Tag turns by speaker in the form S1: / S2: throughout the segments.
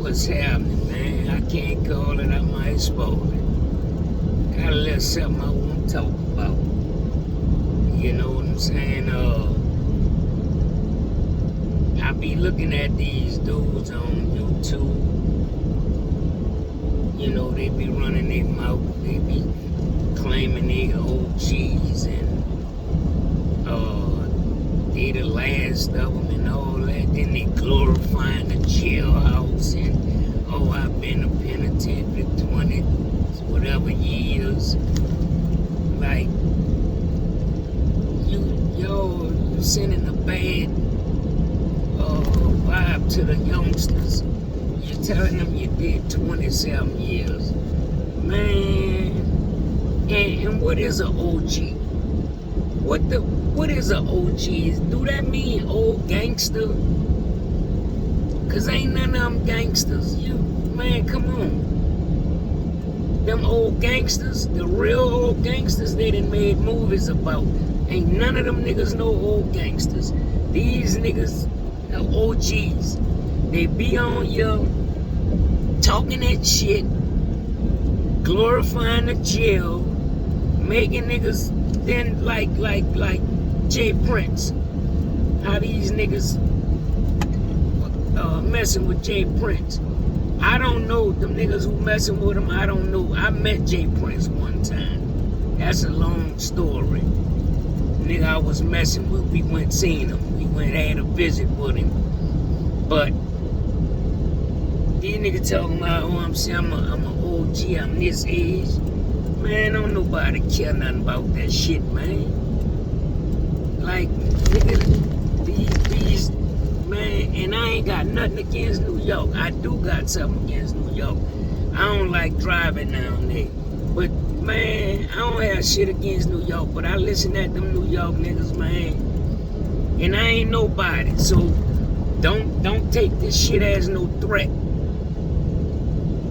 S1: What's happening, man? I can't call it, I might spoil it. Got a little something I want to talk about. You know what I'm saying? I be looking at these dudes on YouTube. You know, they be running their mouth. They be claiming they OGs and they the last of them and all that. Then they glorifying the jailhouse and, oh, I've been a penitentiary 20 whatever years. Like, you sending a bad vibe to the youngsters. You're telling them you did 27 years. Man, and what is an OG? What is an OG? Do that mean old gangster? Cause ain't none of them gangsters. Man, come on. Them old gangsters, the real old gangsters they done made movies about. Ain't none of them niggas no old gangsters. These niggas are OGs. They be on here talking that shit, glorifying the jail, making niggas then like Jay Prince. How these niggas messing with Jay Prince. I don't know them niggas who messing with him. I don't know. I met Jay Prince one time. That's a long story. Nigga I was messing with, we went seen him. We went had a visit with him. But these niggas talking about, oh, I'm saying I'm an OG, I'm this age. Man, don't nobody care nothing about that shit, man. Like, nigga, these, man, and I ain't got nothing against New York. I do got something against New York. I don't like driving down there. But, man, I don't have shit against New York, but I listen at them New York niggas, man. And I ain't nobody, so don't take this shit as no threat.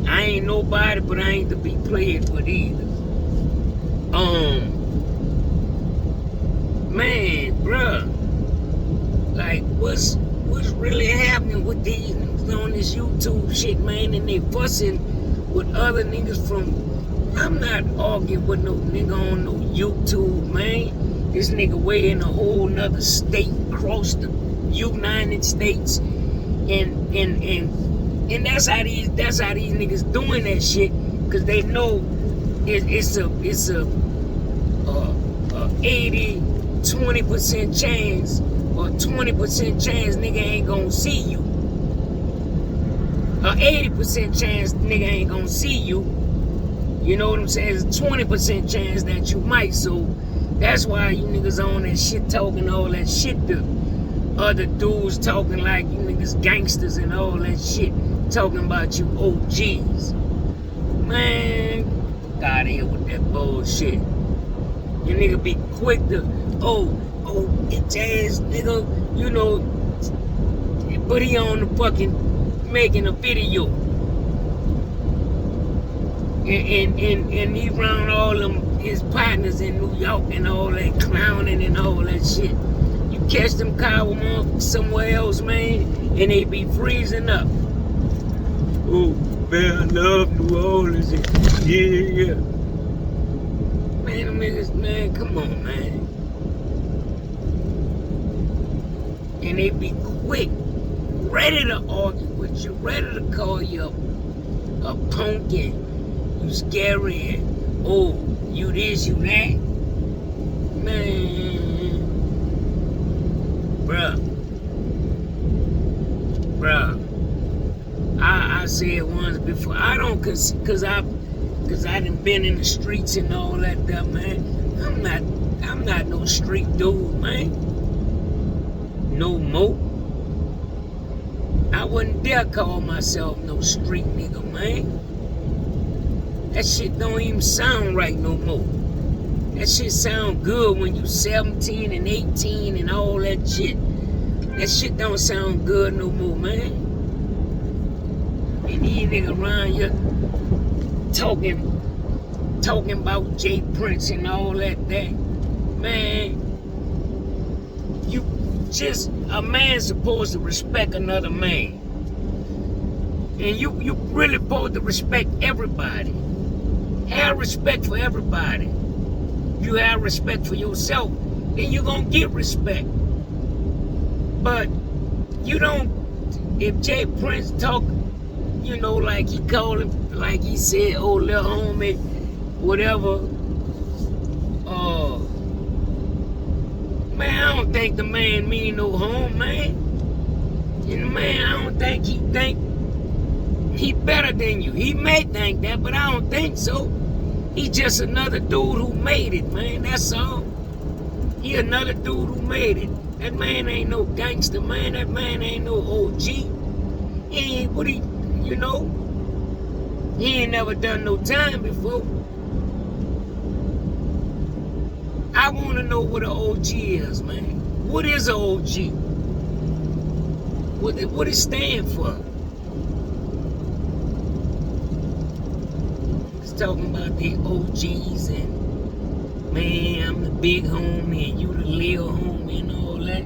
S1: I ain't nobody, but I ain't to be played with either. Man, bruh, like, what's really happening with these niggas on this YouTube shit, man? And they fussing with other niggas from. I'm not arguing with no nigga on no YouTube, man. This nigga way in a whole nother state, across the United States, and that's how these niggas doing that shit, cause they know it's a 80-20% chance or 20% chance nigga ain't gonna see you. 80% chance nigga ain't gonna see you. You know what I'm saying? It's a 20% chance that you might. So that's why you niggas on that shit talking all that shit. The other dudes talking like you niggas gangsters and all that shit. Talking about you OGs. Man, get out of here with that bullshit. You nigga be quick to, bitch ass nigga, you know, but he on the fucking making a video. And he round all them his partners in New York and all that clowning and all that shit. You catch them cow somewhere else, man, and they be freezing up. Oh, man, I love New Orleans. Yeah. Man, them niggas, man, come on, man. And they be quick, ready to argue with you, ready to call you a punk and you scary and, oh, you this, you that. Man, bruh. I said once before, I don't, cause I done been in the streets and all that stuff, man. I'm not no street dude, man. No more. I wouldn't dare call myself no street nigga, man. That shit don't even sound right no more. That shit sound good when you 17 and 18 and all that shit. That shit don't sound good no more, man. And these niggas around here talking about Jay Prince and all that. Man, a man's supposed to respect another man. And you really supposed to respect everybody. Have respect for everybody. You have respect for yourself, then you're going to get respect. But you don't, if Jay Prince talk, you know, like he called him, like he said, oh, little homie, whatever, man, I don't think the man mean no harm, man. And man, I don't think he think he better than you. He may think that, but I don't think so. He just another dude who made it, man. That's all. He another dude who made it. That man ain't no gangster, man. That man ain't no OG. He ain't what he, you know. He ain't never done no time before. I want to know what an OG is, man. What is an OG? What it stand for? Talking about the OGs and man, I'm the big homie and you the little homie and all that.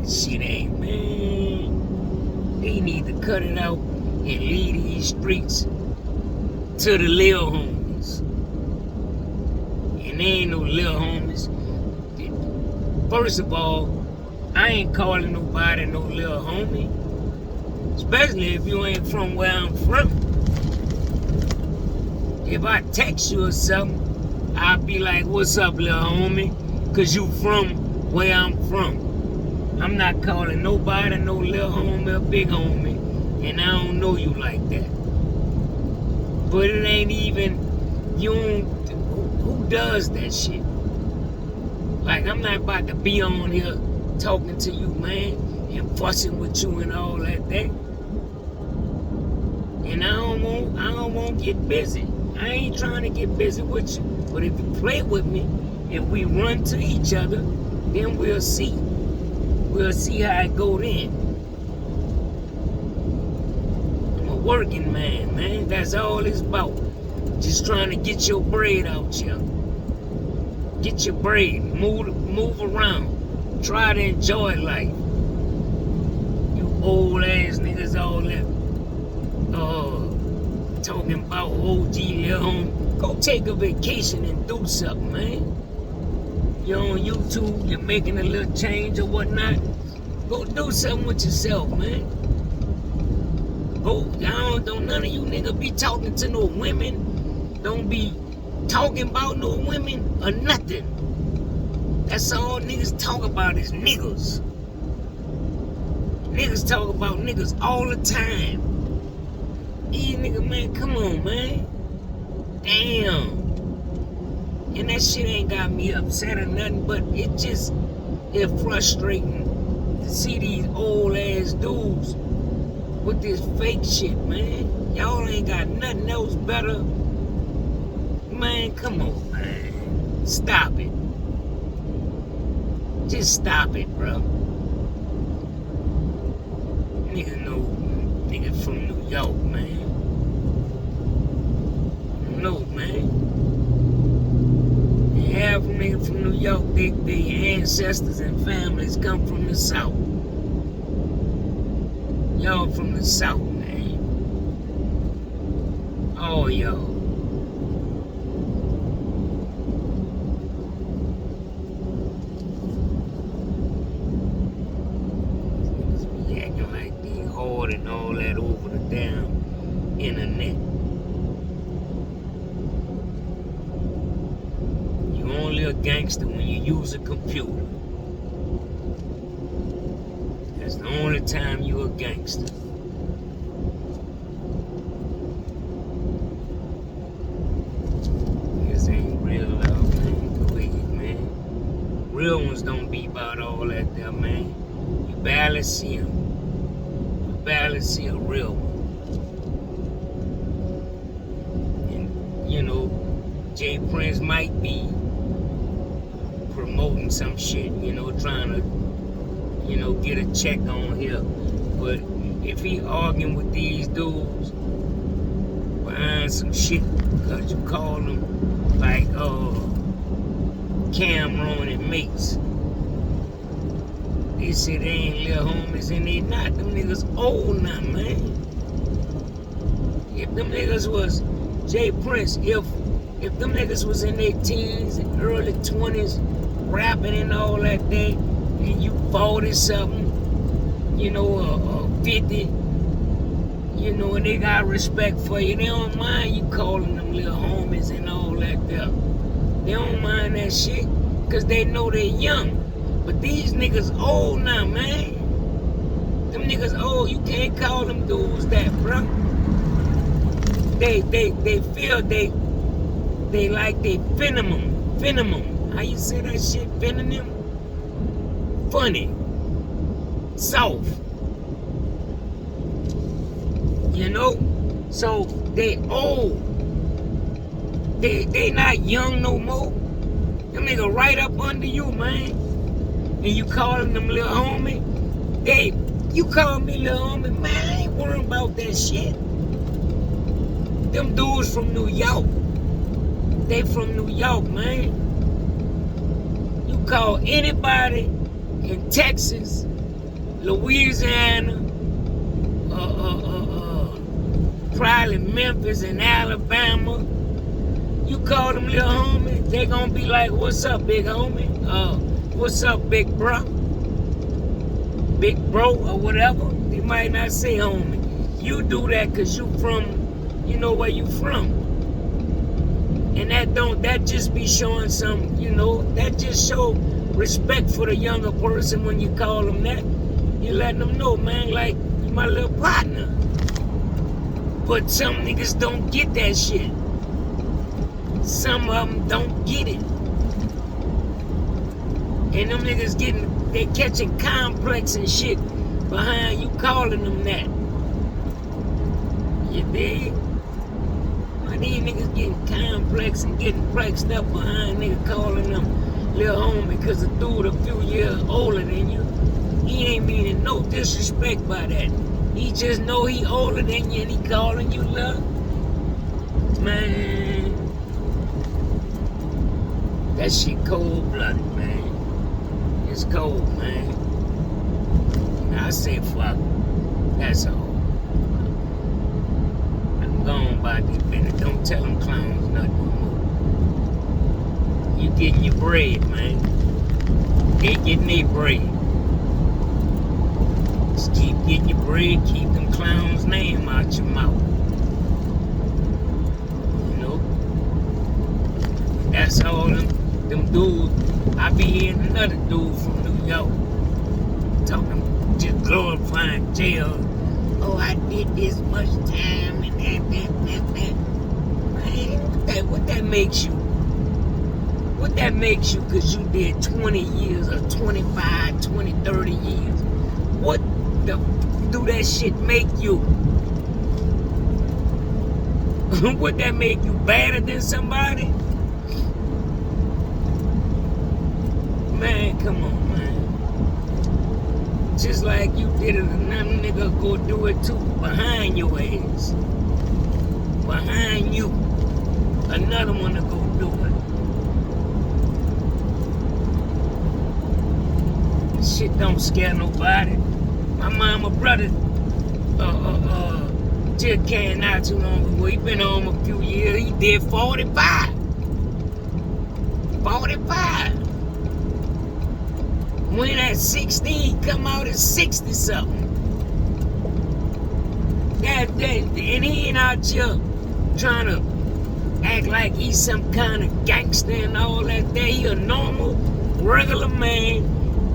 S1: Shit ain't, man. They need to cut it out and leave these streets to the little homies. And they ain't no little homies. First of all, I ain't calling nobody no little homie. Especially if you ain't from where I'm from. If I text you or something, I'll be like, what's up, little homie? Because you from where I'm from. I'm not calling nobody no little homie or big homie. And I don't know you like that. But it ain't even, you don't, who does that shit? Like, I'm not about to be on here talking to you, man, and fussing with you and all that thing. And I don't want to get busy. I ain't trying to get busy with you. But if you play with me, if we run to each other, then we'll see. We'll see how it go then. I'm a working man, man. That's all it's about. Just trying to get your bread out here. Get your bread. Move around. Try to enjoy life. You old ass niggas all that. Talking about OG little home. Go take a vacation and do something, man. You're on YouTube, you're making a little change or whatnot. Go do something with yourself, man. Go, don't none of you niggas be talking to no women. Don't be talking about no women or nothing. That's all niggas talk about is niggas. Niggas talk about niggas all the time. These niggas, man, come on, man. Damn. And that shit ain't got me upset or nothing, but it's frustrating to see these old ass dudes with this fake shit, man. Y'all ain't got nothing else better. Man, come on, man. Stop it. Just stop it, bro. Niggas from New York, man. No, man. Half niggas from New York, their ancestors and families come from the South. Y'all from the South, man. All y'all. Niggas be acting like they hard and all that over the damn internet. You only a gangster when you use a computer. That's the only time you a gangster. This ain't real love, man. Go ahead, man. Real ones don't be about all that there, man. You barely see them. You barely see a real one. And, you know, Jay Prince might be promoting some shit, you know, trying to, you know, get a check on here. But if he arguing with these dudes behind some shit, because you call them like Cameron and mates, they say they ain't little homies and they not. Them niggas old now, man. them niggas was Jay Prince. If them niggas was in their teens and early 20s, rapping and all that day, and you 40 something, you know, 50, you know, and they got respect for you, they don't mind you calling them little homies and all that there. They don't mind that shit, cause they know they're young. But these niggas old now, man. Them niggas old, you can't call them dudes that, bro. They feel they like they venom. How you say that shit? Venom? Funny. Soft. You know? So they old. They not young no more. Them niggas right up under you, man. And you calling them little homie. You call me little homie, man, I ain't worrying about that shit. Them dudes from New York. They from New York, man. You call anybody in Texas, Louisiana, probably Memphis and Alabama. You call them little homie, they gonna be like, what's up, big homie? What's up, big bro? Big bro or whatever. They might not say homie. You do that cause you from, you know where you from. And that just be showing some, you know, that just show respect for the younger person when you call them that. You letting them know, man, like, you my little partner. But some niggas don't get that shit. Some of them don't get it. And them niggas they catching complex and shit behind you calling them that. You dig? Why these niggas getting complex and getting flexed up behind niggas calling them little homie because a dude a few years older than you? He ain't meaning no disrespect by that. He just know he older than you and he calling you love. Man, that shit cold-blooded, man. It's cold, man. And I say fuck. That's all. I'm gone about this business. Don't tell them clowns nothing no more. You getting your bread, man. They getting their bread. Just keep getting your bread. Keep them clowns' name out your mouth. You know? That's all them dudes. I be hearing another dude from New York talking, just glorifying jail. Oh, I did this much time and that. Man, what that makes you? What that makes you because you did 20 years or 25, 20, 30 years? What the do that shit make you? Would that make you better than somebody? Man, come on, man. Just like you did it, another nigga go do it too. Behind your ass. Behind you. Another one to go do it. Shit don't scare nobody. My mama brother just came out too long ago. He been home a few years. He did 45. 45. When at 16, come out at 60 something. And he ain't out here trying to act like he's some kind of gangster and all that. He a normal, regular man.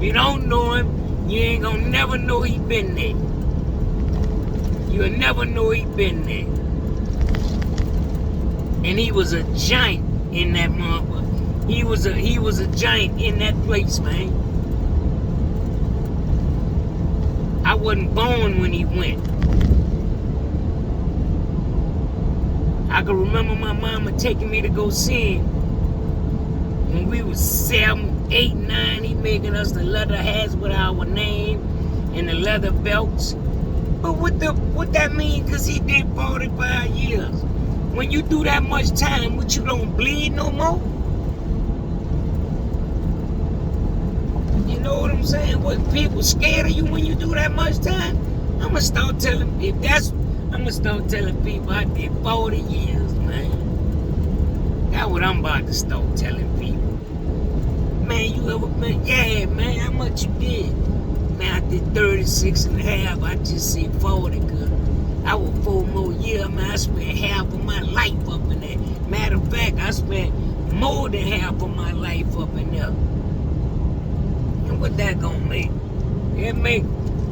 S1: You don't know him, you ain't gonna never know he been there. You'll never know he been there. And he was a giant in that motherfucker. He was a giant in that place, man. I wasn't born when he went. I can remember my mama taking me to go see him. When we was 7, 8, 9, he making us the leather hats with our name and the leather belts. But what that mean? Cause he did 45 years. When you do that much time, what, you don't bleed no more? You know what I'm saying? What, people scared of you when you do that much time? I'ma start telling, I'm I'ma start telling people I did 40 years, man. That's what I'm about to start telling people. Man, you ever been? Yeah, man, how much you did? Man, I did 36 and a half. I just said 40, cause I was 4 more years, man. I spent half of my life up in there. Matter of fact, I spent more than half of my life up in there. And what that gonna make?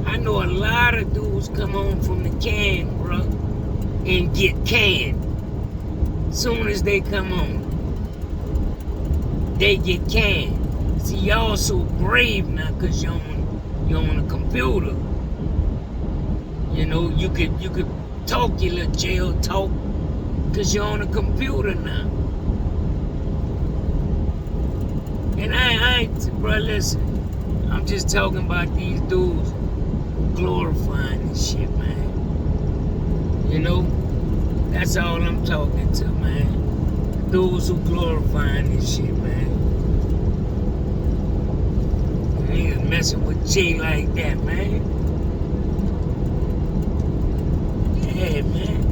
S1: I know a lot of dudes come home from the can, bro, and get canned. Soon as they come home, they get canned. See, y'all so brave now because you're on a computer. You know, you could talk your little jail talk because you're on a computer now. And I ain't, bro, listen, I'm just talking about these dudes glorifying this shit, man. You know, that's all I'm talking to, man. Those who glorifying this shit, man. Niggas messing with Jay like that, man. Yeah, man.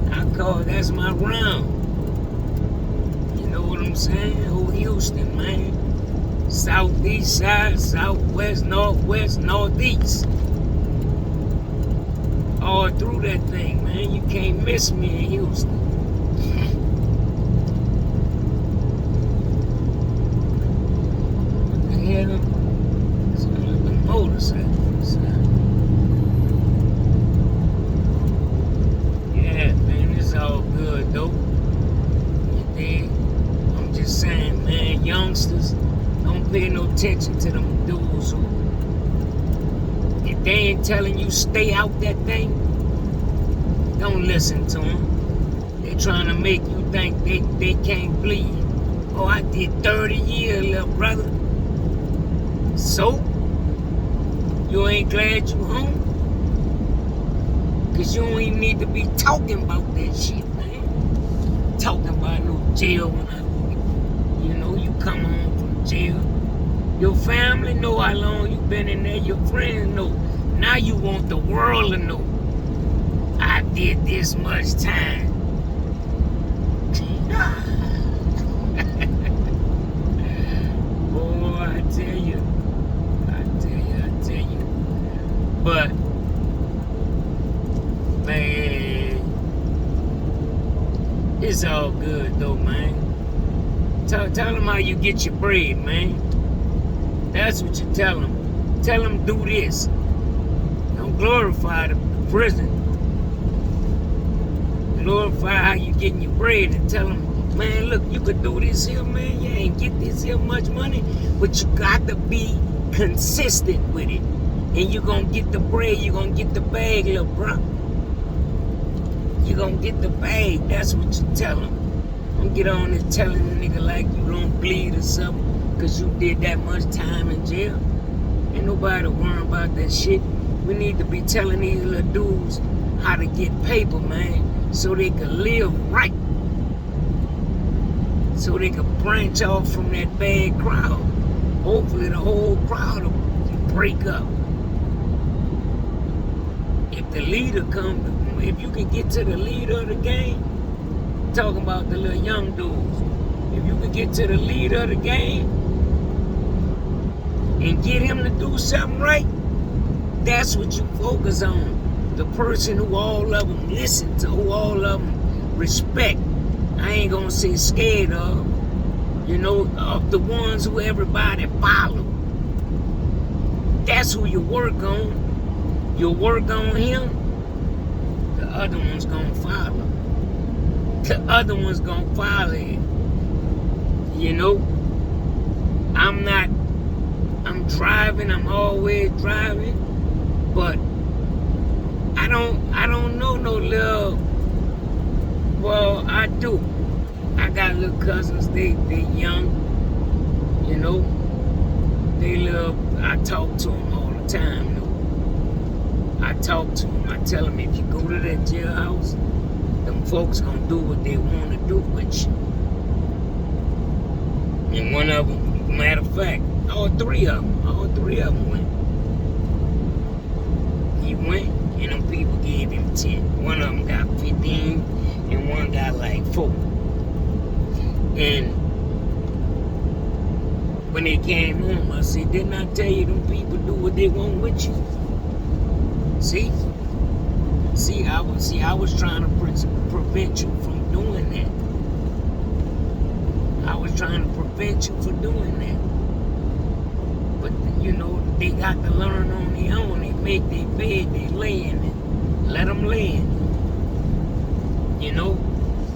S1: That's my round. You know what I'm saying? Old Houston, man. Southeast side, southwest, northwest, northeast. All through that thing, man. You can't miss me in Houston. What the hell? It's like the motorcycles. Yeah, man, it's all good, though. You dig? I'm just saying, man, youngsters, don't pay no attention to them dudes who, if they ain't telling you stay out that thing, don't listen to them. They trying to make you think they can't bleed. Oh, I did 30 years, little brother. So? You ain't glad you home? Because you don't even need to be talking about that shit, man. Talking about no jail when you come home from jail. Your family know how long you been in there. Your friends know. Now you want the world to know. I did this much time. Boy, I tell you. But, man, it's all good though, man. Tell them how you get your bread, man. That's what you tell them. Tell them do this. Don't glorify the prison. Glorify how you getting your bread and tell them, man, look, you could do this here, man. You ain't get this here much money, but you got to be consistent with it. And you're going to get the bread. You're going to get the bag, little bro. You're going to get the bag. That's what you tell them. Don't get on and telling a nigga like you don't bleed or something because you did that much time in jail. Ain't nobody worrying about that shit. We need to be telling these little dudes how to get paper, man, so they can live right. So they can branch off from that bad crowd. Hopefully the whole crowd will break up. If the leader comes, if you can get to the leader of the game, talking about the little young dudes, if you can get to the leader of the game and get him to do something right, that's what you focus on. The person who all of them listen to, who all of them respect. I ain't gonna say scared of, of the ones who everybody follow. That's who you work on. You work on him, the other one's gonna follow. The other one's gonna follow it. I'm driving, I'm always driving, but I don't know no little, well, I do. I got little cousins, they young, they little, I talk to them all the time, I talk to them, I tell them if you go to that jailhouse, them folks gonna do what they want to do with you. And one of them, matter of fact, all three of them went. He went, and them people gave him 10. One of them got 50. before. And when they came home, I said, didn't I tell you them people do what they want with you? See, I was trying to prevent you from doing that. I was trying to prevent you from doing that. But they got to learn on their own. They make their bed, they lay in it. Let them lay in it.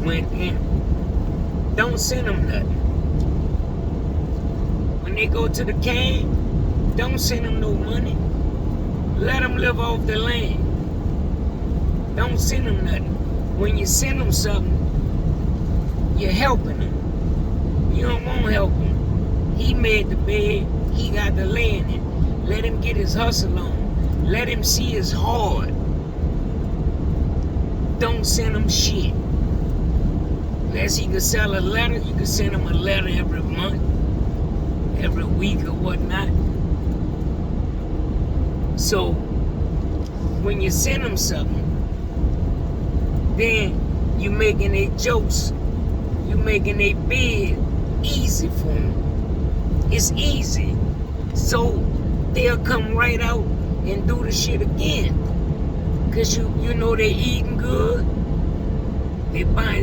S1: And don't send them nothing. When they go to the can, don't send them no money. Let them live off the land. Don't send them nothing. When you send them something, you're helping them. You don't want to help him. He made the bed. He got to lay in it. Let him get his hustle on. Let him see it's hard. Don't send him shit. Unless he could sell a letter, you could send him a letter every month, every week or whatnot. So, when you send him something, then you making their jokes, you making their bed easy for them. It's easy. So they'll come right out and do the shit again. Cause you know they eating good. They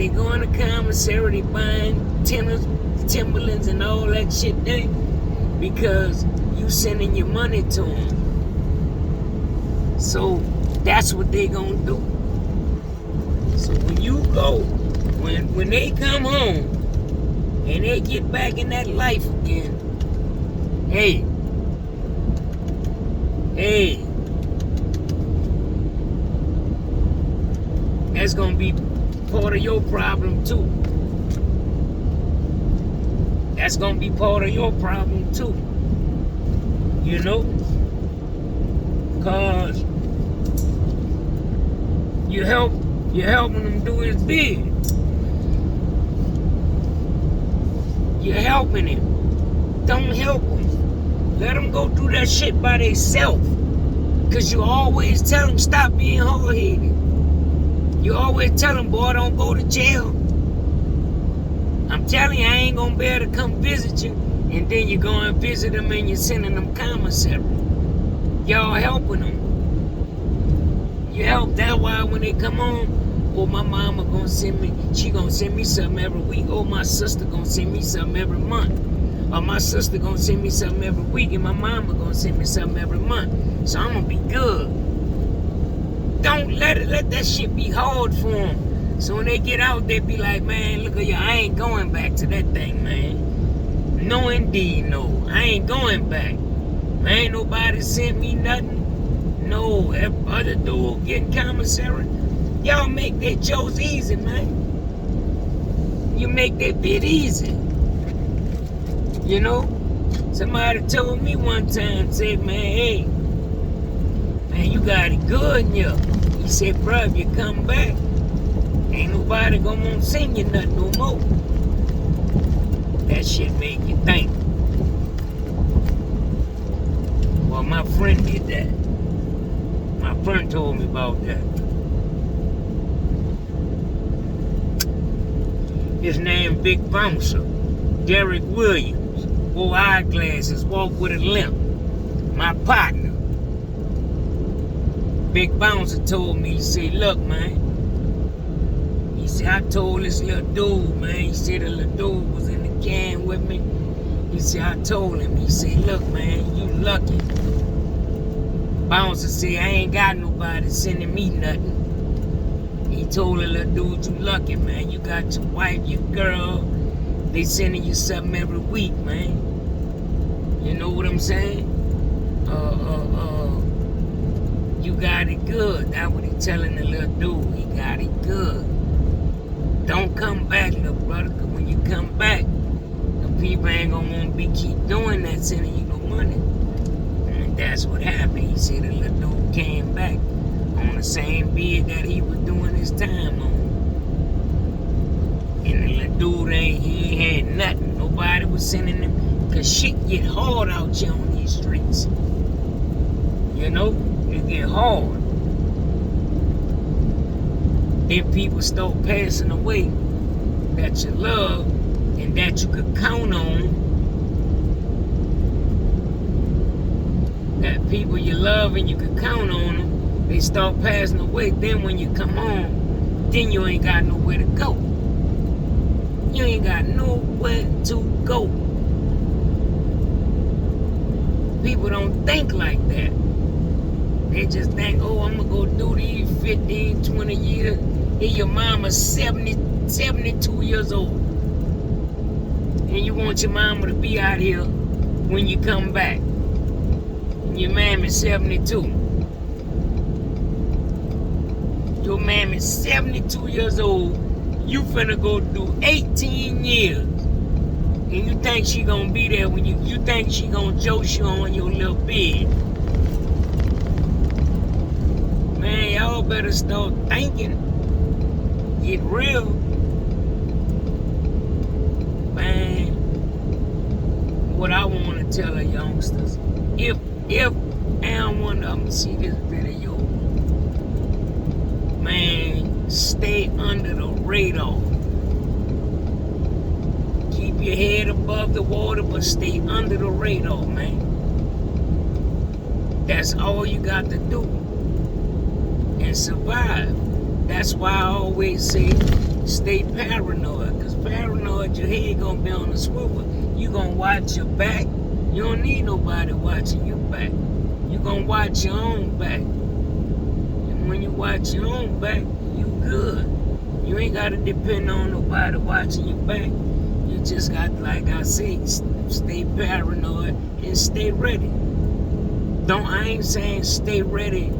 S1: going to commissary, they buying Timberlands and all that shit there. Because you sending your money to them. So that's what they gonna do. So when you go, when they come home and they get back in that life again, hey, that's gonna be part of your problem too. That's gonna be part of your problem too. Cause you're helping him do his bid. You're helping him. Don't help him. Let him go through that shit by themselves. Cause you always tell him stop being hard-headed. You always tell him, boy, don't go to jail. I'm telling you, I ain't gonna be able to come visit you. And then you go and visit them and you're sending them commissary. Y'all helping them. You help. That's why when they come home, oh, my mama gonna send me, she gonna send me something every week. Oh, my sister gonna send me something every month. Or my sister gonna send me something every week. And my mama gonna send me something every month. So I'm gonna be good. Don't let that shit be hard for them. So when they get out, they be like, man, look at you, I ain't going back to that thing, man. No, indeed, no. I ain't going back. Ain't nobody sent me nothing. No, if other dude getting commissary, y'all make their jokes easy, man. You make that bit easy. Somebody told me one time, said, man, hey, man, you got it good in you. He said, bro, if you come back, ain't nobody gonna want to send you nothing no more. That shit make you think. Well, my friend did that. My friend told me about that. His name Big Bouncer, Derek Williams, wore eyeglasses, walked with a limp. My partner. Big Bouncer told me, he said, look, man. He said, I told this little dude, man. He said the little dude was in the can with me. He said, I told him. He said, look, man, you lucky. Bouncer said, I ain't got nobody sending me nothing. He told the little dude, you lucky, man. You got your wife, your girl. They sending you something every week, man. You know what I'm saying? You got it good. That's what he telling the little dude. He got it good. Don't come back, little brother, because when you come back, the people ain't gonna want to keep doing that, sending you no money. And that's what happened. He said the little dude came back on the same bid that he was doing his time on. And the little dude he ain't had nothing. Nobody was sending him, because shit get hard out here on these streets. It get hard. Then people start passing away. that you love and that you could count on, that people you love and you could count on them, they start passing away. Then when you come home, then you ain't got nowhere to go. You ain't got nowhere to go. People don't think like that. They just think, oh, I'm going to go do these 15, 20 years. And your mama's 72 years old. And you want your mama to be out here when you come back. And your mammy's 72. Your mammy's 72 years old. You finna go do 18 years. And you think she gonna be there when you think she gonna jolt you on your little bed. Man, y'all better start thinking. Get real. Man, what I want to tell the youngsters, if and one of them see this video, man, stay under the radar. Keep your head above the water, but stay under the radar, man. That's all you got to do. And survive. That's why I always say stay paranoid, because paranoid, your head gonna be on the swivel. You gonna watch your back. You don't need nobody watching your back. You gonna watch your own back. And when you watch your own back, you good. You ain't gotta depend on nobody watching your back. You just got, like I say, stay paranoid and stay ready. I ain't saying stay ready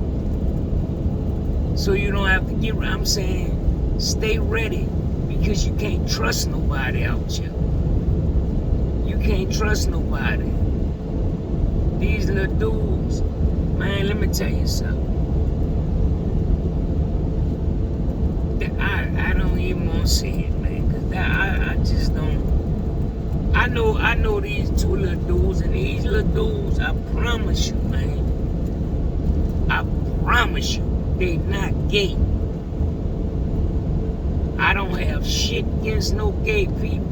S1: so you don't have to get ready. I'm saying stay ready because you can't trust nobody out here. You can't trust nobody. These little dudes, man, let me tell you something. I don't even want to say it, man, because I just don't. I know these two little dudes, and these little dudes, I promise you, man, I promise you, they not gay. I don't have shit against no gay people.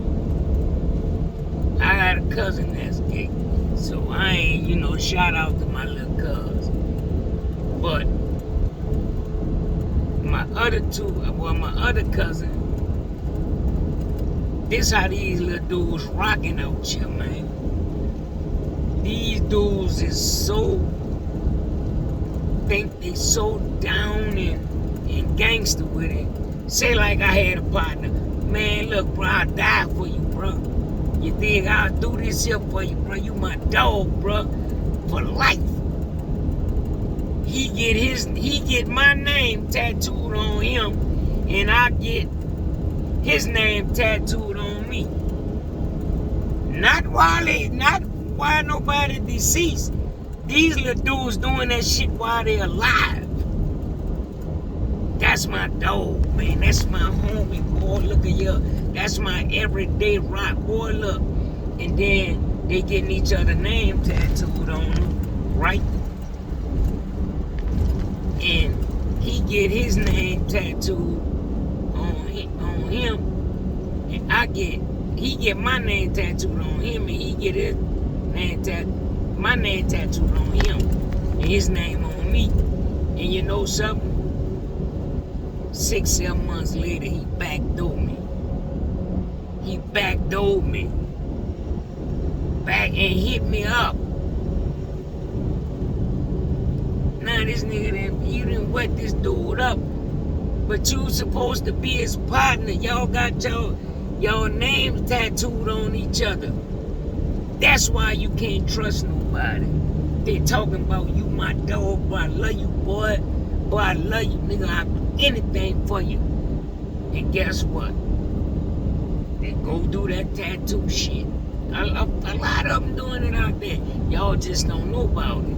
S1: I got a cousin that's gay. So I ain't, shout out to my little cuz. But my other cousin, this how these little dudes rocking out here, man. These dudes is think they so down and gangster with it. Say like I had a partner. Man, look, bro, I'll die for you, bro. You think I'll do this here for you, bro? You my dog, bro, for life. He get my name tattooed on him, and I get his name tattooed on me. Not while nobody deceased. These little dudes doing that shit while they alive. That's my dog, man. That's my homie, boy. Look at you. That's my everyday rock, boy. Look. And then they getting each other name tattooed on them, right? And he get his name tattooed on him, and he get my name tattooed on him, and he get his my name tattooed on him, and his name on me. And you know something? 6-7 months later, he backdoored me. He backdoored me. Back and hit me up. Now this nigga, you didn't wet this dude up, but you supposed to be his partner. Y'all got y'all names tattooed on each other. That's why you can't trust nobody. They talking about you my dog, boy, I love you, boy. Boy, I love you, nigga. I'll do anything for you. And guess what? They go do that tattoo shit. A lot of them doing it out there. Y'all just don't know about it.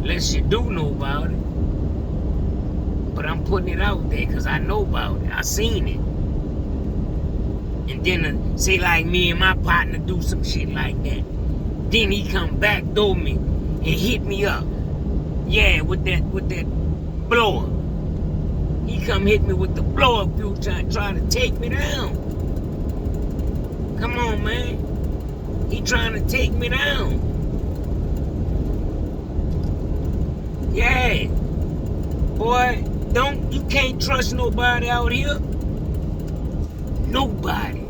S1: Unless you do know about it. But I'm putting it out there because I know about it. I seen it. And then say like me and my partner do some shit like that. Then he come back door me and hit me up. Yeah, with that blower. He come hit me with the blower a few times, trying to take me down. Come on, man. He trying to take me down. Yeah. Boy, you can't trust nobody out here. Nobody.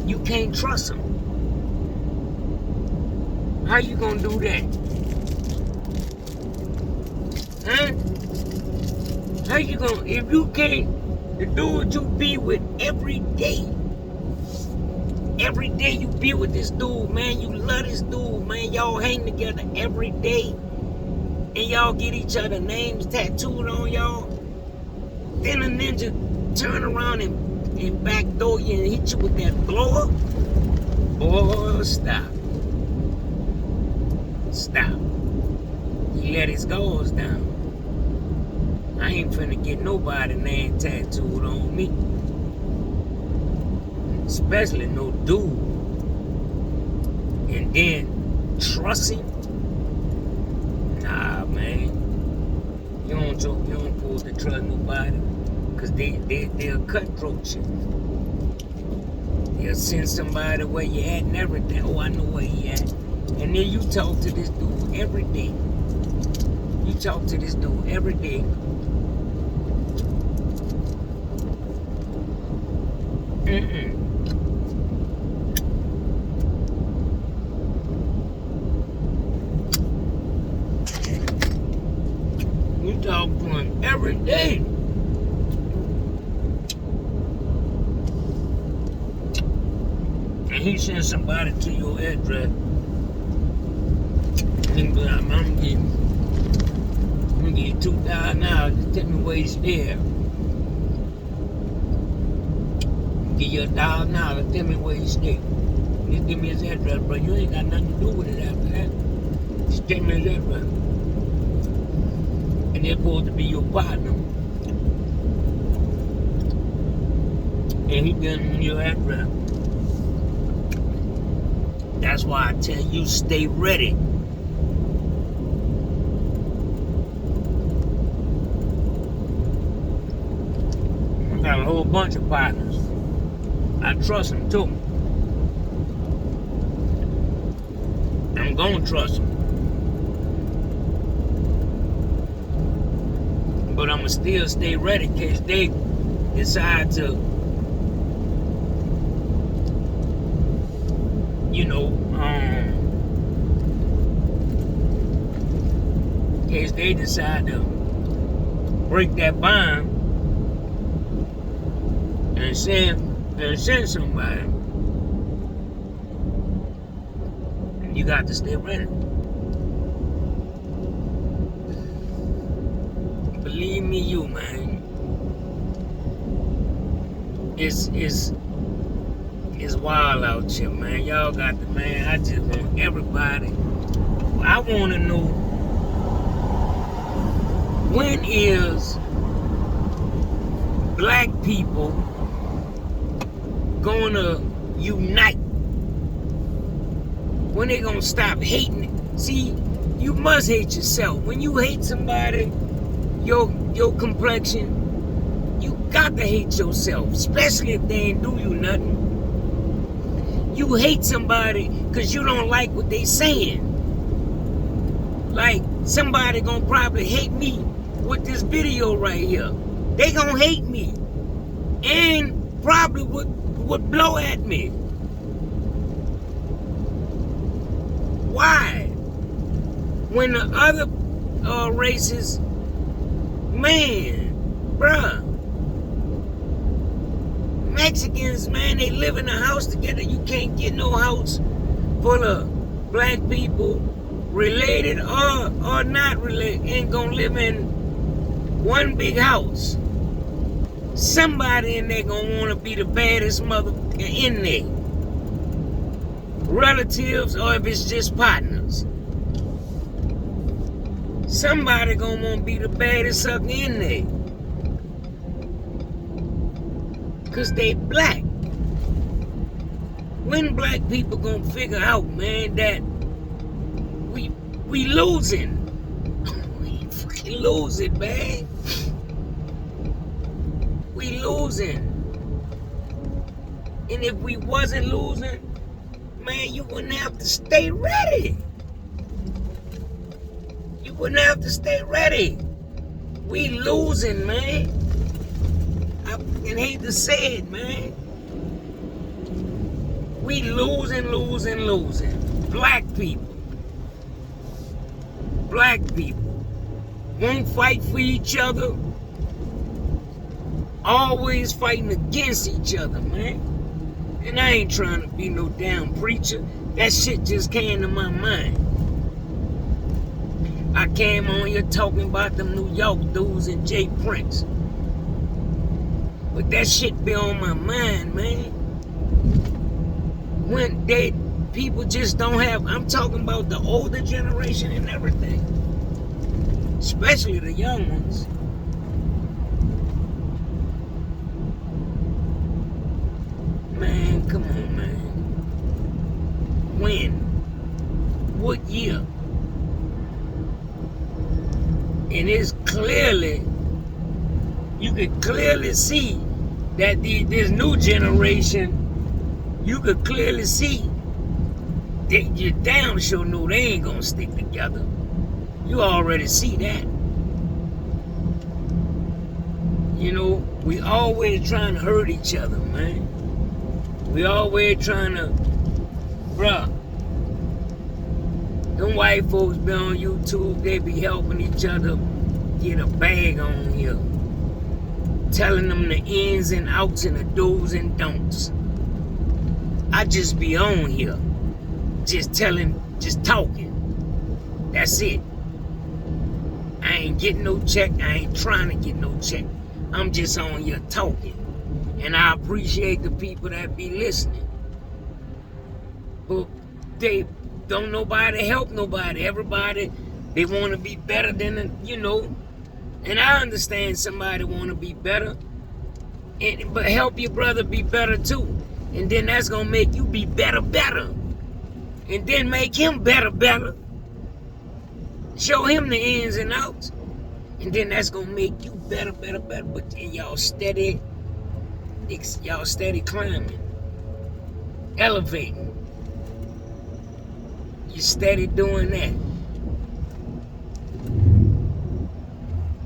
S1: You can't trust them. How you gonna do that? Huh? How you gonna, if you can't, the dude you be with every day you be with this dude, man, you love this dude, man, y'all hang together every day, and y'all get each other names tattooed on y'all, then a ninja turn around and backdoor you and hit you with that blower? Boy, stop. Stop. He let his guards down. I ain't finna get nobody name tattooed on me. Especially no dude. And then trust him? Nah, man. You don't supposed to trust nobody. Cause they'll cutthroat you. They'll send somebody where you at and everything. Oh, I know where he at. And then you talk to this dude every day. You talk to this dude every day. You talk to him every day. And he sends somebody to your address. I'm gonna give you $2,000. Just tell me where you stay. Give you $1,000. Tell me where you stay. Just give me his address, bro. You ain't got nothing to do with it after that. Just tell me his address. And they're supposed to be your partner. And he gives me your address. That's why I tell you, stay ready. I got a whole bunch of partners. I trust them too. I'm gonna trust them. But I'ma still stay ready in case they decide to, in case they decide to break that bond and send somebody. You got to stay ready. Believe me, you, man. It's wild out here, man. Y'all got the, man. I just want everybody. I want to know, when is black people gonna unite? When they gonna stop hating it? See, you must hate yourself. When you hate somebody, your complexion, you got to hate yourself, especially if they ain't do you nothing. You hate somebody because you don't like what they saying. Like, somebody gonna probably hate me with this video right here. They gonna hate me. And probably would blow at me. Why? When the other races, man, bruh, Mexicans, man, they live in a house together. You can't get no house full of black people, related or not related, ain't gonna live in one big house. Somebody in there gonna wanna be the baddest motherfucker in there. Relatives, or if it's just partners. Somebody gonna wanna be the baddest sucker in there. Cause they black. When black people gonna figure out, man, that we losing. We fucking losing, man. We losing. And if we wasn't losing, man, you wouldn't have to stay ready. You wouldn't have to stay ready. We losing, man. I fucking hate to say it, man. We losing. Black people won't fight for each other. Always fighting against each other, man. And I ain't trying to be no damn preacher. That shit just came to my mind. I came on here talking about them New York dudes and Jay Prince. But that shit be on my mind, man. When people just don't have, I'm talking about the older generation and everything. Especially the young ones. Man, come on, man. When? What year? And it's clearly, you could clearly see that this new generation, you could clearly see that you damn sure know they ain't gonna stick together. You already see that. You know, we always trying to hurt each other, man. We always trying to, bruh. Them white folks be on YouTube, they be helping each other get a bag on here. Telling them the ins and outs and the do's and don'ts. I just be on here. Just talking. That's it. I ain't getting no check. I ain't trying to get no check. I'm just on here talking. And I appreciate the people that be listening. But they don't nobody help nobody. Everybody, they want to be better than, you know. And I understand somebody want to be better. But help your brother be better too. And then that's going to make you be better. And then make him better. Show him the ins and outs. And then that's going to make you better. But then y'all steady climbing. Elevating. You steady doing that.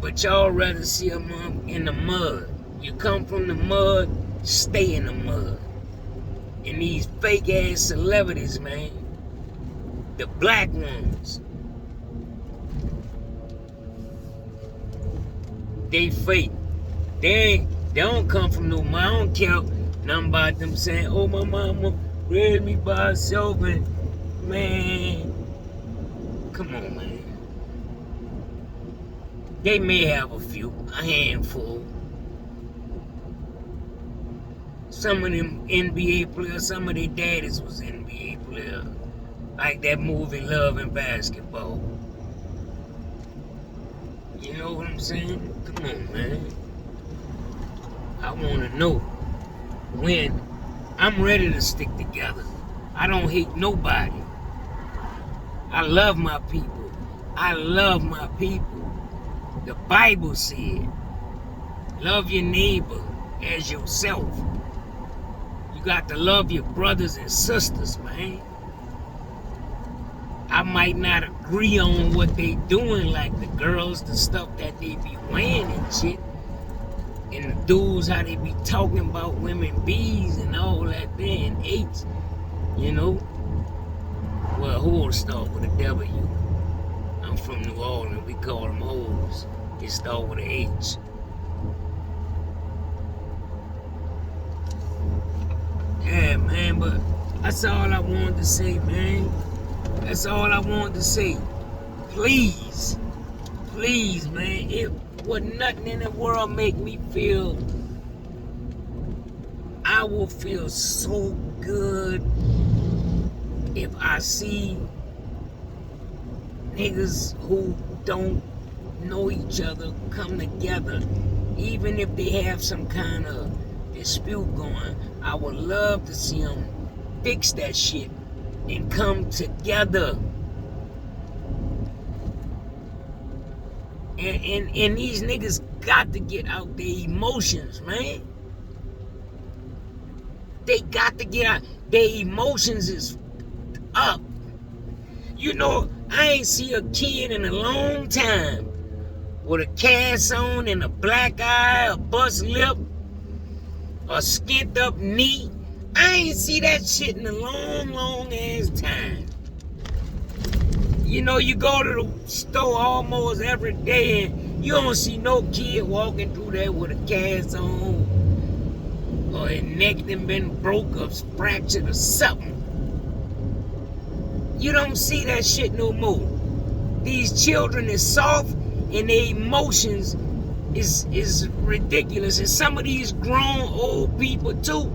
S1: But y'all rather see them in the mud. You come from the mud, stay in the mud. And these fake ass celebrities, man. The black ones. They fake. They don't come from no mom. I don't care nothing about them saying, oh, my mama raised me by herself, and man, come on, man. They may have a handful. Some of them NBA players, some of their daddies was NBA players. Like that movie Love and Basketball. You know what I'm saying? Come on, man. I want to know when I'm ready to stick together. I don't hate nobody. I love my people. The Bible said, love your neighbor as yourself. You got to love your brothers and sisters, man. I might not agree on what they doing, like the girls, the stuff that they be wearing and shit. And the dudes, how they be talking about women bees and all that there and H, you know. Well, whores start with a W. I'm from New Orleans, we call them hoes. It start with an H. Yeah, man, but that's all I wanted to say, man. That's all I wanted to say. Please, man, it would nothing in the world make me feel, I will feel so good if I see niggas who don't know each other come together, even if they have some kind of dispute going. I would love to see them fix that shit and come together. And these niggas got to get out their emotions, man. they got to get out. Their emotions is up. You know, I ain't see a kid in a long time with a cast on and a black eye, a bust lip, a skint up knee. I ain't see that shit in a long, long ass time. You know, you go to the store almost every day and you don't see no kid walking through there with a cast on or his neck done been broke or fractured or something. You don't see that shit no more. These children is soft and their emotions is ridiculous. And some of these grown old people too,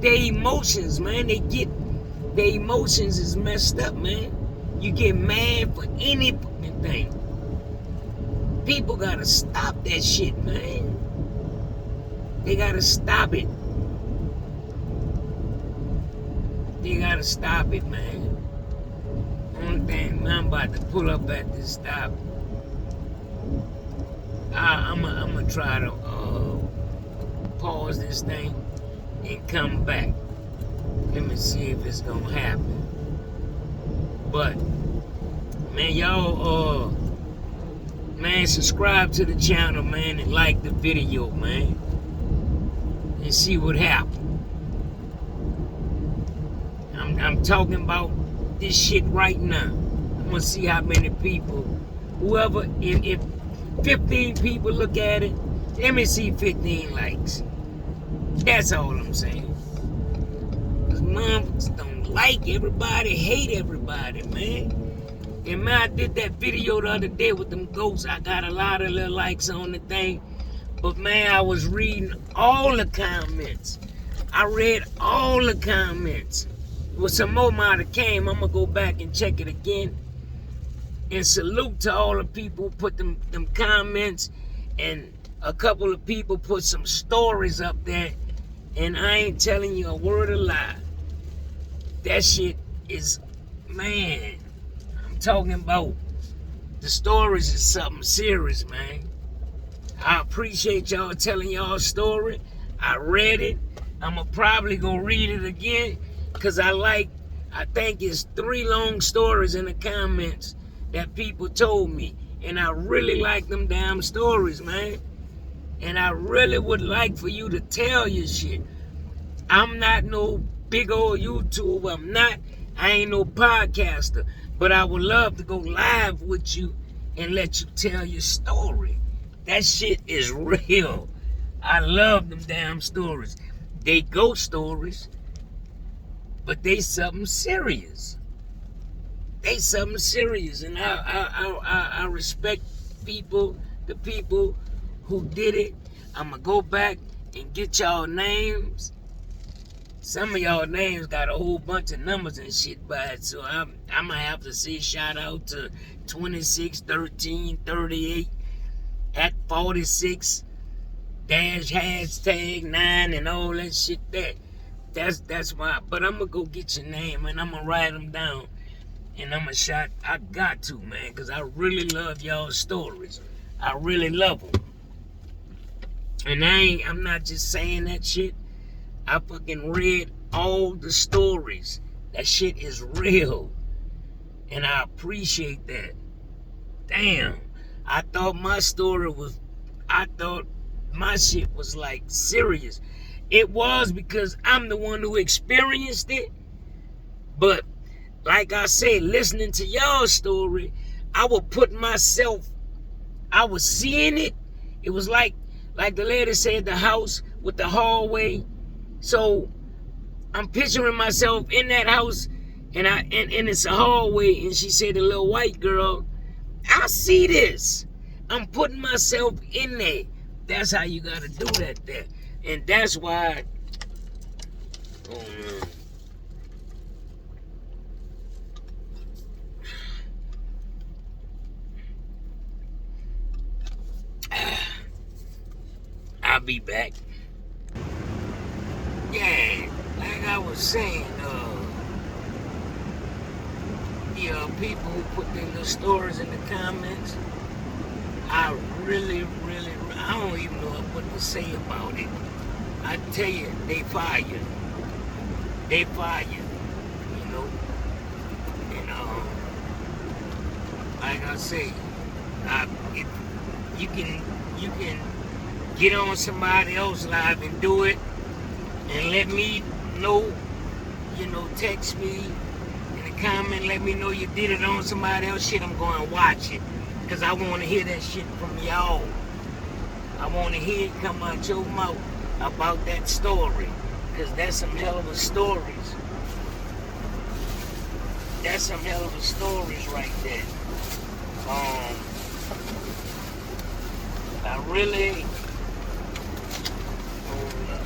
S1: their emotions, man, their emotions is messed up, man. You get mad for any fucking thing. People gotta stop that shit, man. They gotta stop it. They gotta stop it, man. Only thing, I'm about to pull up at this stop. I'm gonna try to pause this thing and come back. Let me see if it's gonna happen. But man, y'all man, subscribe to the channel, man, and like the video, man, and see what happens. I'm talking about this shit right now. I'm gonna see how many people, whoever, if 15 people look at it, let me see 15 likes. That's all I'm saying. Cause motherfuckers don't like everybody, hate everybody, man. And man, I did that video the other day with them ghosts. I got a lot of little likes on the thing. But man, I was reading all the comments. I read all the comments. With some more might have came, I'm gonna go back and check it again. And salute to all the people who put them comments, and a couple of people put some stories up there, and I ain't telling you a word of lie. That shit is, man, I'm talking about the stories is something serious, man. I appreciate y'all telling y'all story. I read it. I'm probably gonna read it again, because I think it's 3 long stories in the comments that people told me. And I really like them damn stories, man. And I really would like for you to tell your shit. I'm not no big old YouTuber. I ain't no podcaster. But I would love to go live with you and let you tell your story. That shit is real. I love them damn stories. They ghost stories, but they something serious. They something serious, and I respect people, the people who did it. I'm gonna go back and get y'all names. Some of y'all names got a whole bunch of numbers and shit by it, so I'm gonna have to say shout out to 26, 13, 38, at 46, dash hashtag 9 and all that shit there. That's why. But I'm gonna go get your name and I'm gonna write them down. And I'm a shot. I got to, man, because I really love y'all's stories. I really love them. And I'm not just saying that shit. I fucking read all the stories. That shit is real. And I appreciate that. Damn. I thought my shit was like serious. It was, because I'm the one who experienced it. But like I said, listening to y'all's story, I was seeing it. It was like the lady said, the house with the hallway. So I'm picturing myself in that house, and it's a hallway, and she said, the little white girl, I see this. I'm putting myself in there. That's how you gotta do that there. And that's why, oh man. I'll be back. Yeah, like I was saying, people who put their little stories in the comments, I really, I don't even know what to say about it. I tell you, they fire. they fire you, you know. And like I say, if you can get on somebody else's live and do it, and let me know. You know, text me in a comment, let me know you did it on somebody else shit. I'm going to watch it, because I want to hear that shit from y'all. I want to hear it come out your mouth about that story, because that's some hell of a stories. That's some hell of a stories right there. I really, hold up.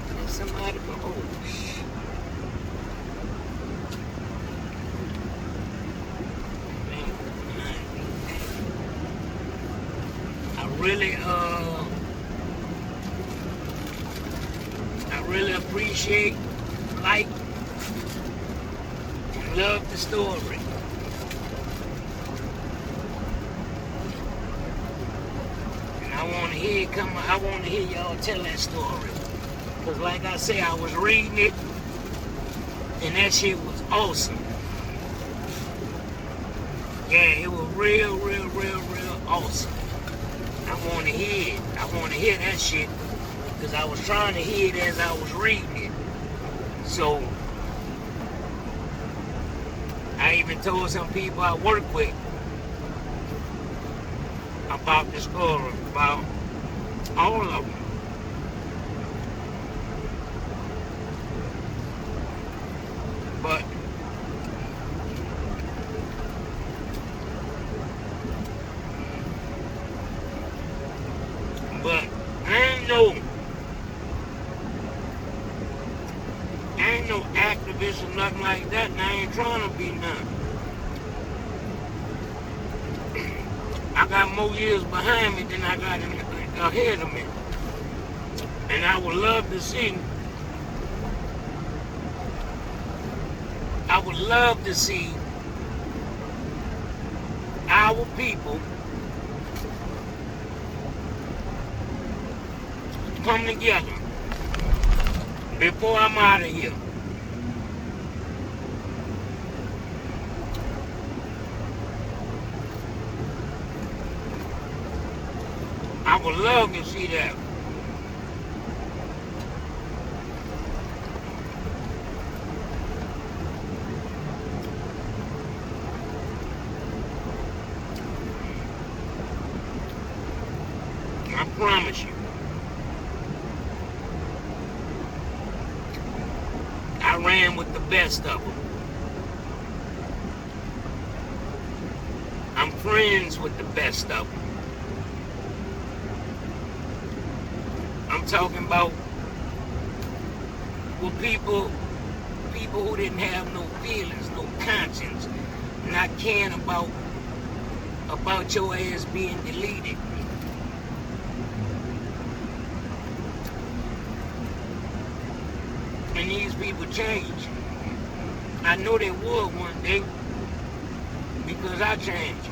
S1: There's somebody, oh shit. I really appreciate, like, and love the story. And I want to hear it come. I want to hear y'all tell that story. Cause like I say, I was reading it, and that shit was awesome. Yeah, it was real awesome. I want to hear it. I want to hear that shit, because I was trying to hear it as I was reading it. So, I even told some people I work with about the story, about all of them. But I ain't no activist or nothing like that, and I ain't trying to be none. I got more years behind me than I got ahead of me. And I would love to see our people come together before I'm out of here. I would love to see that. I promise you. I ran with the best of them. I'm friends with the best of them. I'm talking about with people who didn't have no feelings, no conscience, not caring about your ass being deleted. And these people change. I know they would one day, because I changed.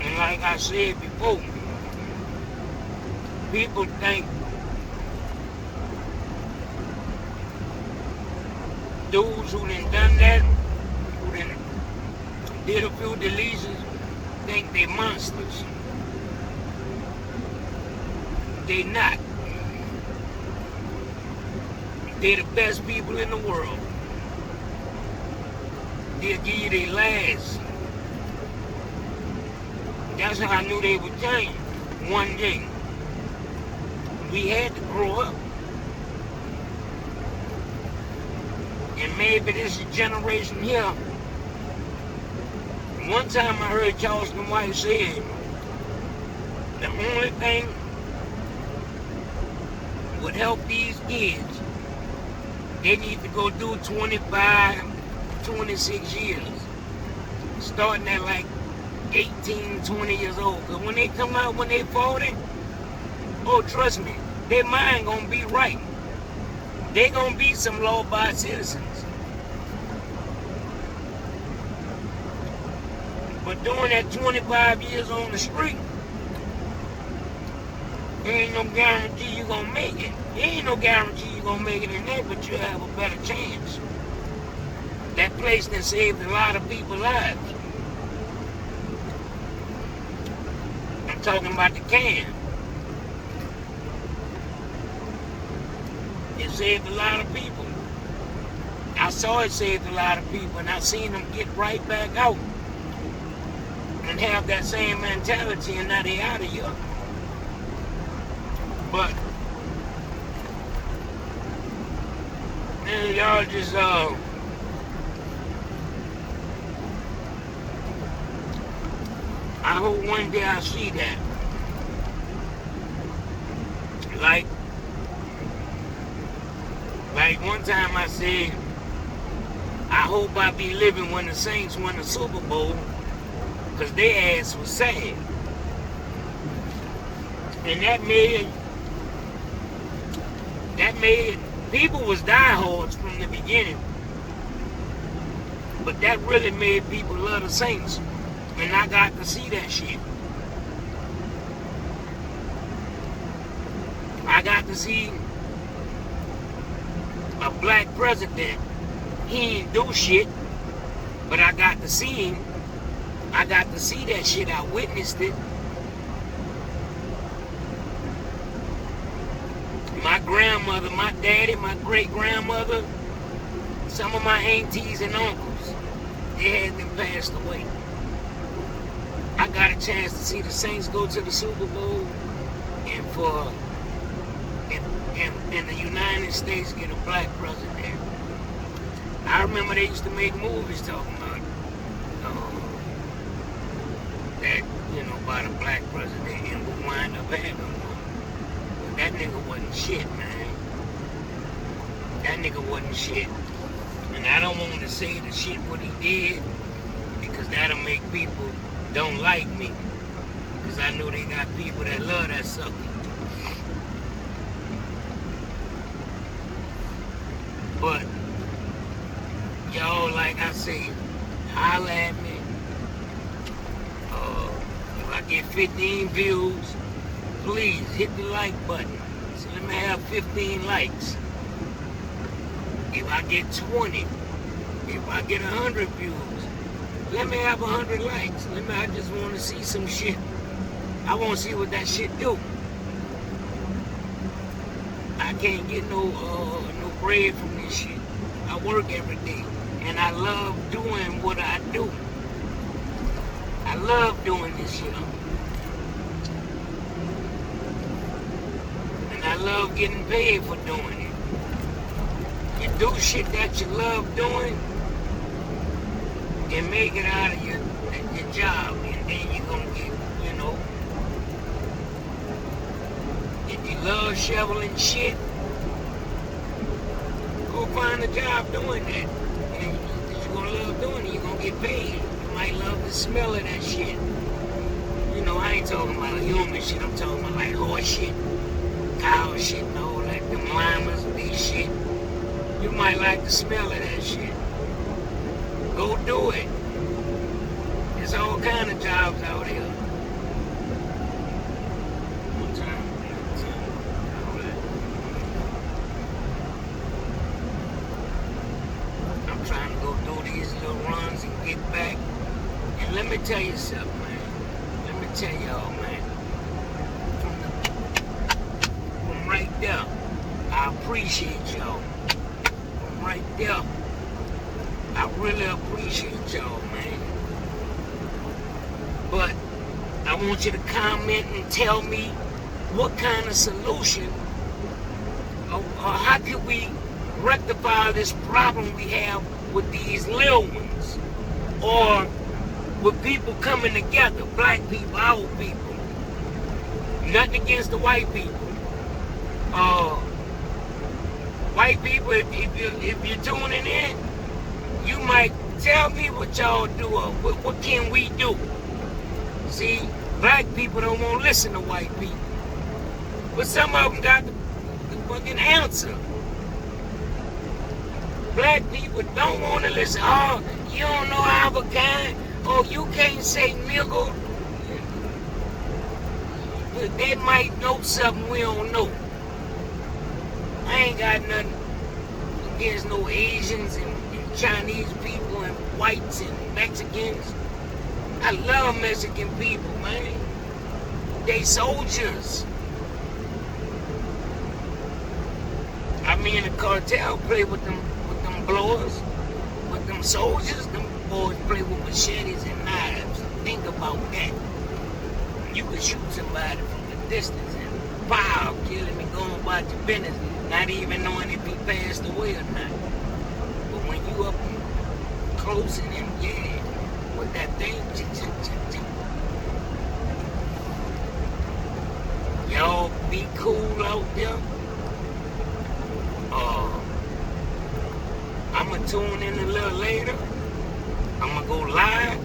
S1: And like I said before, people think those who done that, who did a few deletions, think they monsters. They not. They're the best people in the world. They'll give you their last. That's how I knew they would change one day. We had to grow up. And maybe this generation here. One time I heard Charleston White say, the only thing would help these kids, they need to go do 25, 26 years. Starting at like 18, 20 years old. Because when they come out, when they 40, oh, trust me, their mind gonna be right. They gonna be some law-abiding citizens. But doing that 25 years on the street, There ain't no guarantee you're gonna make it. There ain't no guarantee you're gonna make it in there, but you have a better chance. That place that saved a lot of people's lives. I'm talking about the can. It saved a lot of people. I saw it saved a lot of people, and I seen them get right back out and have that same mentality, and now they out of here. But man, y'all just I hope one day I see that. Like one time I said, I hope I be living when the Saints won the Super Bowl, because their ass was sad. And that made people was diehards from the beginning. But that really made people love the Saints. And I got to see that shit. I got to see a black president. He ain't do shit, but I got to see him. I got to see that shit. I witnessed it. My grandmother, my daddy, my great-grandmother, some of my aunties and uncles, they had them passed away. I got a chance to see the Saints go to the Super Bowl and for in the United States get a black president. I remember they used to make movies talking about that, about a black president, and we wind up having one. But that nigga wasn't shit, man. That nigga wasn't shit. And I don't want to say the shit what he did, because that'll make people don't like me. Because I know they got people that love that sucker. But y'all, like I say, holla at me. If I get 15 views, please hit the like button. So let me have 15 likes. If I get 20, if I get 100 views, let me have 100 likes. I just want to see some shit. I want to see what that shit do. I can't get no bread from this shit. I work every day, and I love doing what I do. I love doing this shit. And I love getting paid for doing it. You do shit that you love doing, and make it out of your job, and then you're gonna get, if you love shoveling shit, go find a job doing that. And you're gonna love doing it, you're gonna get paid. You might love the smell of that shit. I ain't talking about human shit, I'm talking about like horse shit, cow shit, and all that, them llamas, these shit. You might like the smell of that shit. Go do it. There's all kind of jobs out here. One time. I'm trying to go do these little runs and get back. And let me tell you something, man. Let me tell y'all, man. From right there, I appreciate y'all. From right there, I really appreciate y'all, man. But I want you to comment and tell me what kind of solution or how can we rectify this problem we have with these little ones, or with people coming together, black people, our people. Nothing against the white people. White people, if you're tuning in, you might tell me what y'all do, or what can we do. See, black people don't want to listen to white people. But some of them got the fucking answer. Black people don't want to listen. Oh, you don't know our kind. Oh, you can't say nigga. motherfuckers, they might know something we don't know. I ain't got nothing against no Asians and Chinese people and whites and Mexicans. I love Mexican people, man. They soldiers. I mean, the cartel play with them blowers, with them soldiers. Them boys play with machetes and knives. Think about that. You could shoot somebody from a distance and pow, kill him and go about your business, not even knowing if he passed away or not. But when you up close and then, yeah, with that thing, y'all be cool out there. I'ma tune in a little later. I'ma go live,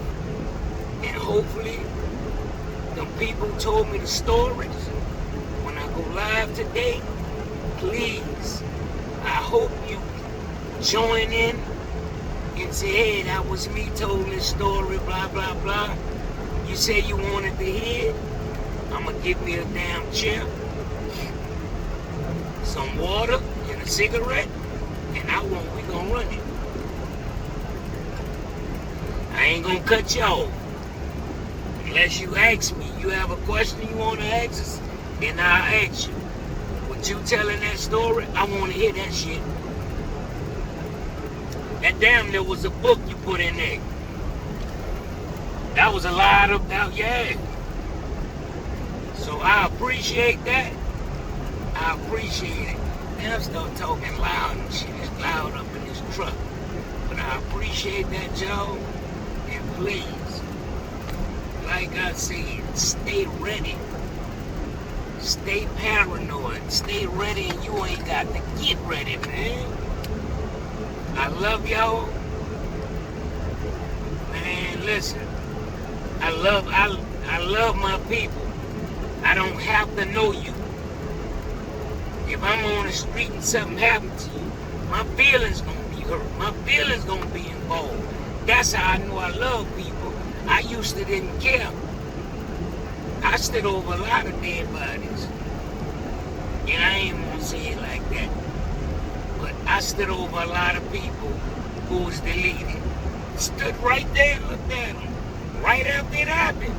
S1: and hopefully them people told me the stories. When I go live today, please, I hope you join in and say, hey, that was me told this story, blah, blah, blah. You say you wanted to hear it, I'ma give me a damn chair, some water, and a cigarette, and we gonna run it. I ain't gonna cut you off. Unless you ask me, you have a question you wanna ask us, then I'll ask you. With you telling that story, I wanna hear that shit. That damn, there was a book you put in there. That was a lot of, yeah. So I appreciate that. I appreciate it. Now start talking loud and shit. It's loud up in this truck. But I appreciate that, y'all. And please, like I said, stay ready. Stay paranoid. Stay ready, and you ain't got to get ready, man. I love y'all. Man, listen. I love my people. I don't have to know you. If I'm on the street and something happens to you, my feelings gonna be hurt. My feelings gonna be involved. That's how I know I love people. I used to didn't care. I stood over a lot of dead bodies. And I ain't gonna say it like that. But I stood over a lot of people who was deleted. Stood right there and looked at them. Right after it happened.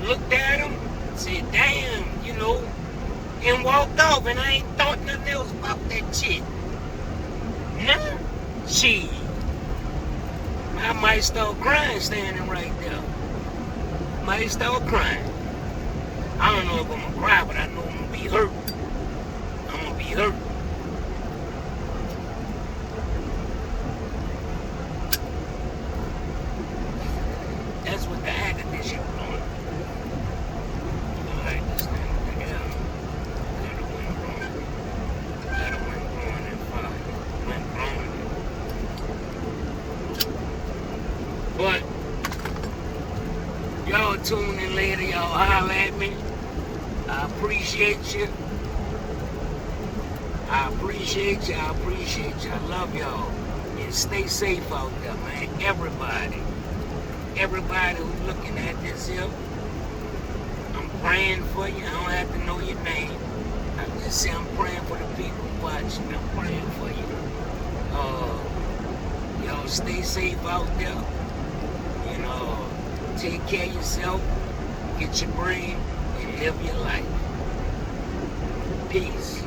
S1: Looked at them, said, damn, you know, and walked off, and I ain't thought nothing else about that shit. Nah, shit. I might start crying standing right there. Might start crying. I don't know if I'm gonna cry, but I know I'm gonna be hurt. I'm gonna be hurt. That's what the act of this shit was on. I like this thing. Yeah. Got a wind blowing. Got a wind blowing and fire. Wind blowing. But y'all tune in later. Y'all holler at me. I appreciate you. I appreciate you. I appreciate you. I love y'all. And stay safe out there, man. Everybody. Everybody who's looking at this here, I'm praying for you. I don't have to know your name. I just say I'm praying for the people watching. I'm praying for you. Y'all stay safe out there. And take care of yourself. Get your brain and live your life. Peace.